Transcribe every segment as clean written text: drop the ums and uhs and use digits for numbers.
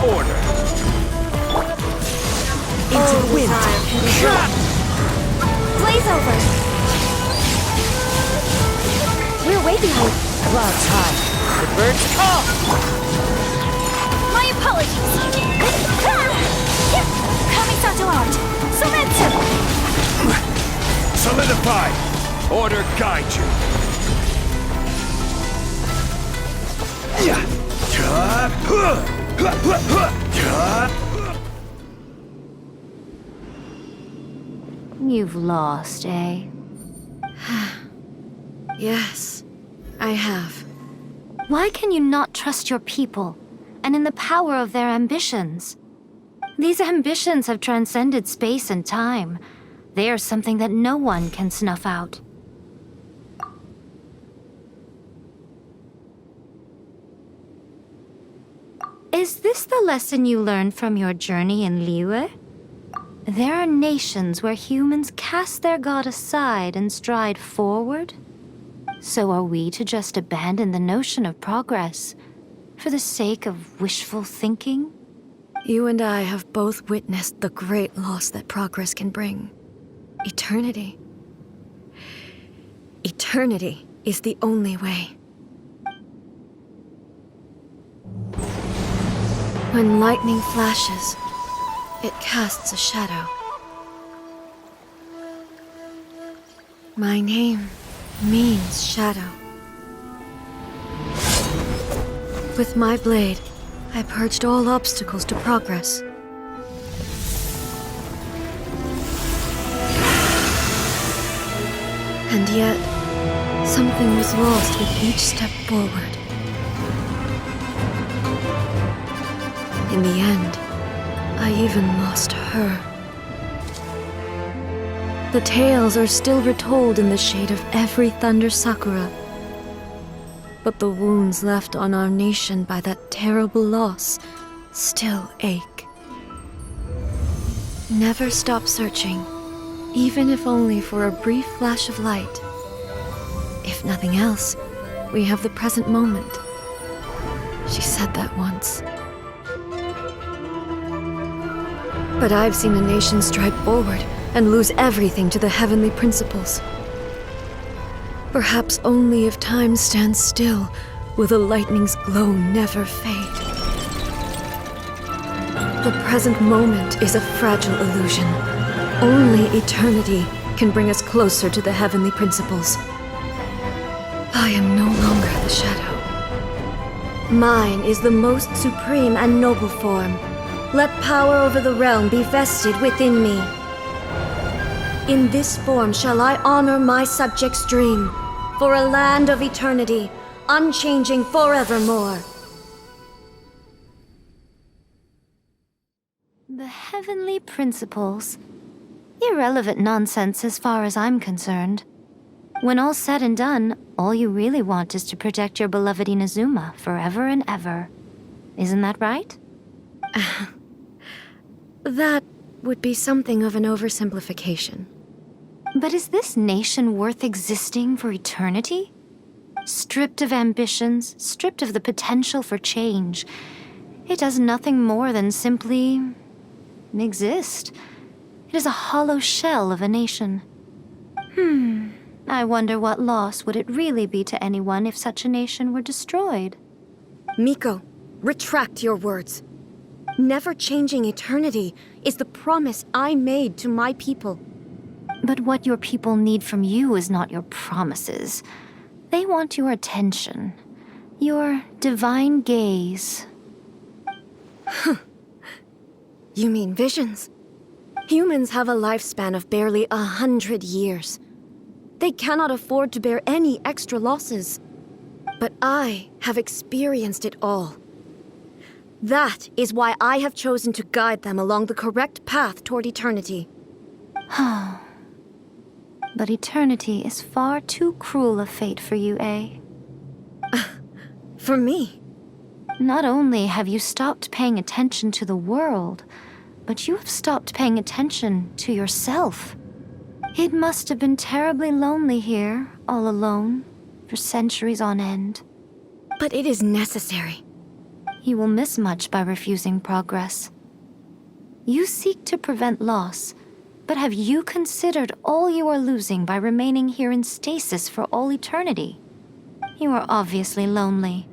order. Into the wind. Blaze over! We're way behind. Clouds high. The birds call. My apologies! Kamisato art! Sometsu! Solidify. Order guide you. You've lost, eh? Yes, I have. Why can you not trust your people, and in the power of their ambitions? These ambitions have transcended space and time. They are something that no one can snuff out. Is this the lesson you learned from your journey in Liyue? There are nations where humans cast their god aside and stride forward. So are we to just abandon the notion of progress for the sake of wishful thinking? You and I have both witnessed the great loss that progress can bring. Eternity. Eternity is the only way. When lightning flashes, it casts a shadow. My name means shadow. With my blade, I purged all obstacles to progress. And yet, something was lost with each step forward. In the end, I even lost her. The tales are still retold in the shade of every thunder sakura. But the wounds left on our nation by that terrible loss still ache. Never stop searching, even if only for a brief flash of light. If nothing else, we have the present moment. She said that once. But I've seen a nation stride forward and lose everything to the heavenly principles. Perhaps only if time stands still will the lightning's glow never fade. The present moment is a fragile illusion. Only eternity can bring us closer to the heavenly principles. I am no longer the shadow. Mine is the most supreme and noble form. Let power over the realm be vested within me. In this form shall I honor my subjects' dream, for a land of eternity, unchanging forevermore. The heavenly principles. Irrelevant nonsense as far as I'm concerned. When all's said and done, all you really want is to protect your beloved Inazuma forever and ever. Isn't that right? That would be something of an oversimplification. But is this nation worth existing for eternity? Stripped of ambitions, stripped of the potential for change, it does nothing more than simply exist. It is a hollow shell of a nation. I wonder what loss would it really be to anyone if such a nation were destroyed? Miko, retract your words. Never changing eternity is the promise I made to my people. But what your people need from you is not your promises. They want your attention, your divine gaze. You mean visions? Humans have a lifespan of barely 100 years. They cannot afford to bear any extra losses. But I have experienced it all. That is why I have chosen to guide them along the correct path toward eternity. But eternity is far too cruel a fate for you, eh? For me? Not only have you stopped paying attention to the world, but you have stopped paying attention to yourself. It must have been terribly lonely here, all alone, for centuries on end. But it is necessary. you will miss much by refusing progress. You seek to prevent loss, but have you considered all you are losing by remaining here in stasis for all eternity? You are obviously lonely,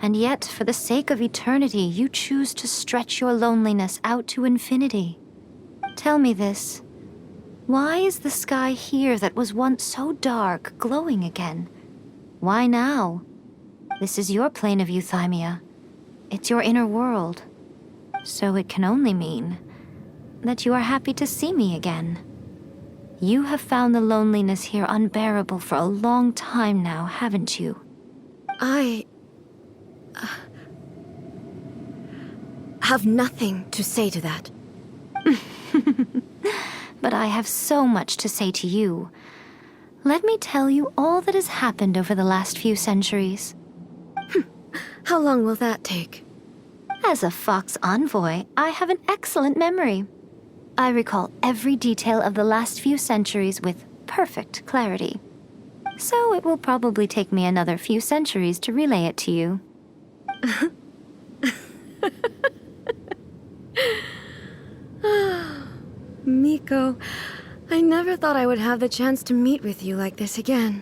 and yet for the sake of eternity you choose to stretch your loneliness out to infinity. Tell me this. Why is the sky here that was once so dark glowing again? Why now? This is your plane of euthymia. It's your inner world. So it can only mean that you are happy to see me again. You have found the loneliness here unbearable for a long time now, haven't you? I have nothing to say to that. But I have so much to say to you. Let me tell you all that has happened over the last few centuries. How long will that take? As a Fox envoy, I have an excellent memory. I recall every detail of the last few centuries with perfect clarity. So it will probably take me another few centuries to relay it to you. Miko, I never thought I would have the chance to meet with you like this again.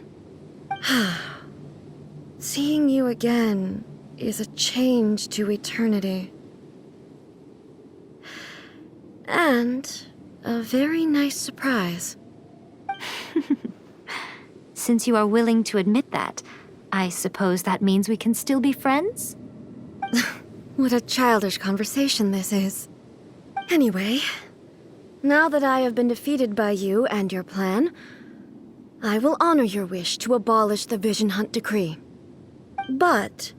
Seeing you again is a change to eternity. And a very nice surprise. Since you are willing to admit that, I suppose that means we can still be friends? What a childish conversation this is. Anyway, now that I have been defeated by you and your plan, I will honor your wish to abolish the Vision Hunt Decree. But,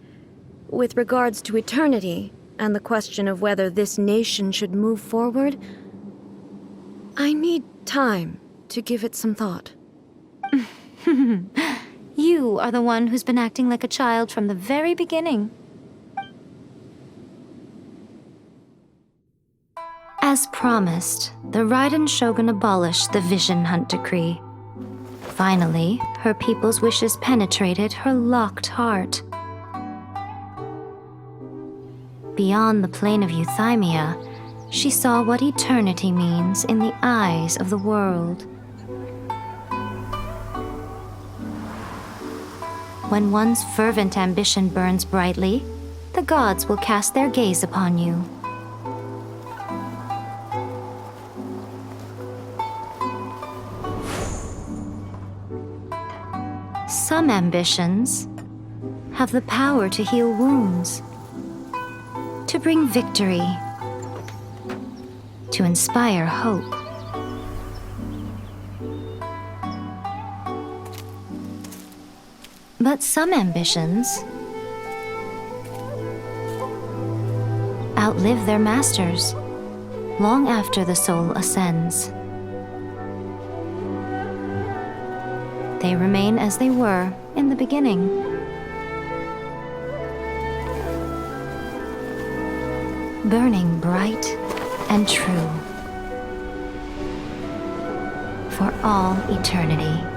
with regards to eternity and the question of whether this nation should move forward, I need time to give it some thought. You are the one who's been acting like a child from the very beginning. As promised, the Raiden Shogun abolished the Vision Hunt Decree. Finally, her people's wishes penetrated her locked heart. Beyond the plane of euthymia, she saw what eternity means in the eyes of the world. When one's fervent ambition burns brightly, the gods will cast their gaze upon you. Some ambitions have the power to heal wounds, to bring victory, to inspire hope. But some ambitions outlive their masters long after the soul ascends. They remain as they were in the beginning. Burning bright and true for all eternity.